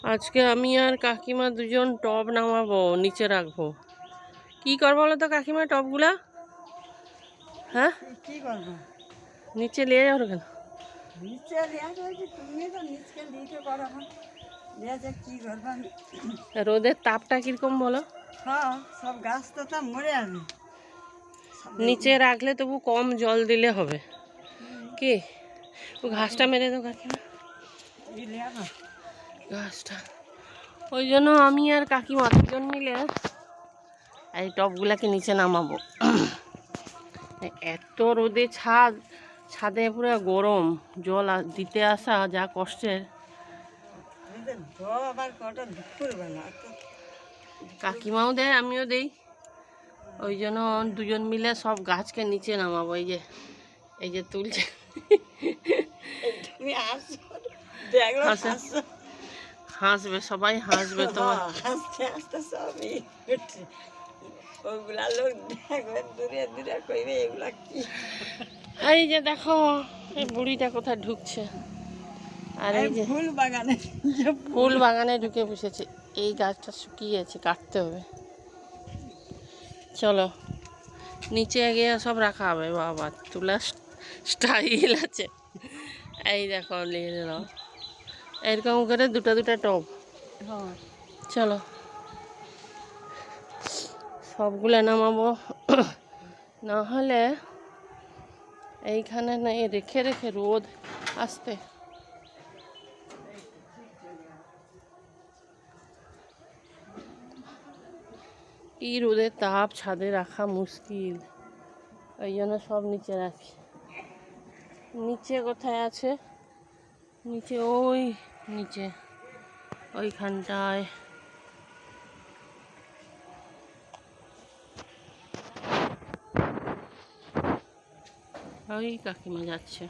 আজকে আমি আর কাকিমা দুজন টব নামাবো, নিচে রাখবো। কি করবো বলো তো কাকিমা টবগুলা? হ্যাঁ, কি করবো? নিচে নিয়ে যাবো কেন? নিচে তুমি তো নিচকে লিখে করো, কি করবো? রোদের তাপটা কিরকম বলো? হ্যাঁ, সব গাছ তো তা মরে যাবে। নিচে রাখলে তবু কম জল দিলে হবে কি? ও ঘাসটা মেরে দাও কাকিমা, ঘাসটা। ওই জন্য আমি আর কাকিমা দুজন মিলে এই টবগুলাকে নিচে নামাবো। এত রোদে ছাদে পুরো গরম, জল দিতে আসা যা কষ্টের। কাকিমাও দেয়, আমিও দেই। ওই জন্য দুজন মিলে সব গাছকে নিচে নামাবো। এই যে তুলছে, হাসবে সবাই, হাসবে তোমার। আস্তে আস্তে সবই ওগুলা লোক দেখবে, দূরে দূরে কইবে এগুলা কি। এই যে দেখো এই বুড়িটা কোথায় ঢুকছে। আর এই যে ফুল বাগানে ঢুকে বসেছে। এই গাছটা শুকিয়েছে, কাটতে হবে। চলো নিচে গিয়ে সব রাখা হবে। বাবা তোলার স্টাইল আছে। এই দেখো নিয়ে নিলাম এরকম করে দুটা দুটা টব। চলো সবগুলো নামাবো, না হলে এইখানে নেই রেখে রেখে রোদ আসতে। এই রোদের তাপ ছাদে রাখা মুশকিল, ওই জন্য সব নিচে রাখি। নিচে কোথায় আছে? নিচে ওই নিচে ওইখানটায়। ওই কাকিমা যাচ্ছে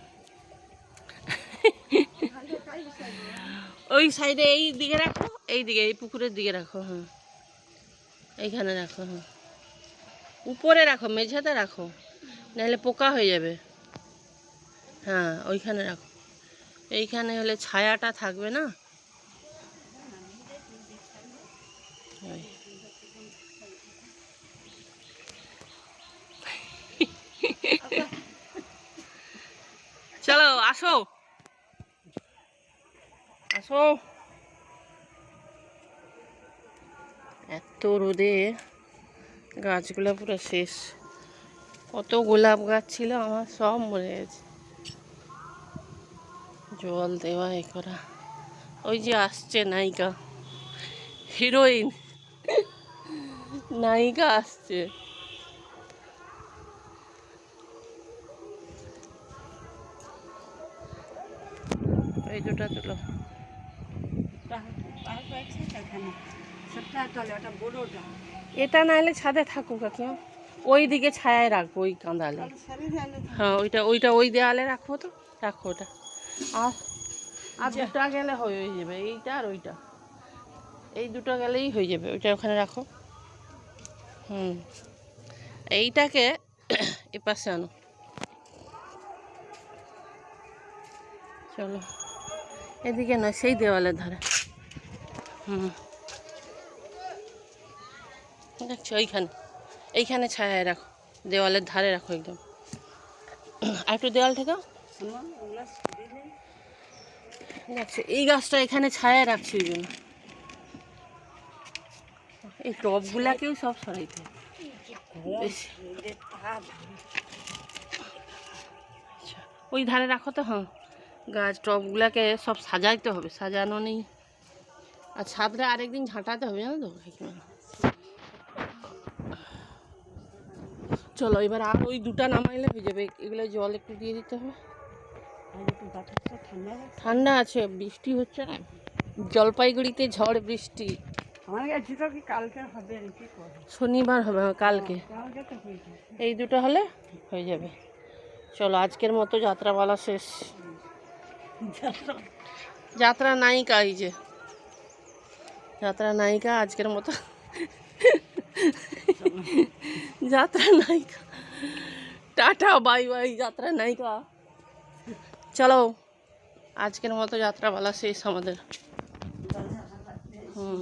ওই সাইডে। এই দিকে রাখো, এই দিকে, এই পুকুরের দিকে রাখো। হ্যাঁ এইখানে রাখো। হ্যাঁ উপরে রাখো, মেঝেতে রাখো, নাহলে পোকা হয়ে যাবে। হ্যাঁ ওইখানে রাখো, এইখানে হলে ছায়াটা থাকবে না। চলো আসো আসো। এত রোদে গাছগুলো পুরো শেষ। কত গোলাপ গাছ ছিল আমার, সব মরে গেছে। জল দেওয়া এ করা। ওই যে আসছে নায়িকা, হিরোইন নায়িকা আসছে। এই দুটা তুলো। এটা না এলে ছাদে থাকুক কাকিমা, ওই দিকে ছায়ায় রাখবো, ওই কাঁদালে। হ্যাঁ ওইটা ওইটা ওই দেওয়ালে রাখবো, তো রাখো ওটা। আর দুটা গেলে হয়ে যাবে, এইটা আর ওইটা। এই দুটো গেলেই হয়ে যাবে, ওইটা ওখানে রাখো। এইটাকে এপাশে আনো। চলো এদিকে নয়, সেই দেওয়ালের ধারে। দেখছো এইখানে, এইখানে ছায়ায় রাখো, দেওয়ালের ধারে রাখো একদম। আর একটু দেওয়াল থেকে দেখছো এই গাছটা এখানে ছায়ায় রাখছি, ওই জন্য। এই টবগুলাকেও সব সরাইতে ওই ধারে রাখো তো। হ্যাঁ গাছ টবগুলাকে সব সাজাইতে হবে, সাজানো নেই। আর ছাদটা আরেকদিন ঝাঁটাতে হবে, জানো তো কাকিমা। চলো এবার আর ওই দুটা নামাইলে হয়ে যাবে। এগুলো জল একটু দিয়ে দিতে হবে। ঠান্ডা আছে, বৃষ্টি হচ্ছে না, জলপাইগুড়িতে ঝড় বৃষ্টি। শনিবার হবে, কালকে। এই দুটো হলে হয়ে যাবে। চলো আজকের মতো যাত্রাপালা শেষ। যাত্রা নায়িকা, এই যে যাত্রা নায়িকা আজকের মতো। যাত্রা নায়িকা, টাটা বাই বাই যাত্রা নায়িকা। চলো আজকের মতো যাত্রাপালা শেষ আমাদের। হুম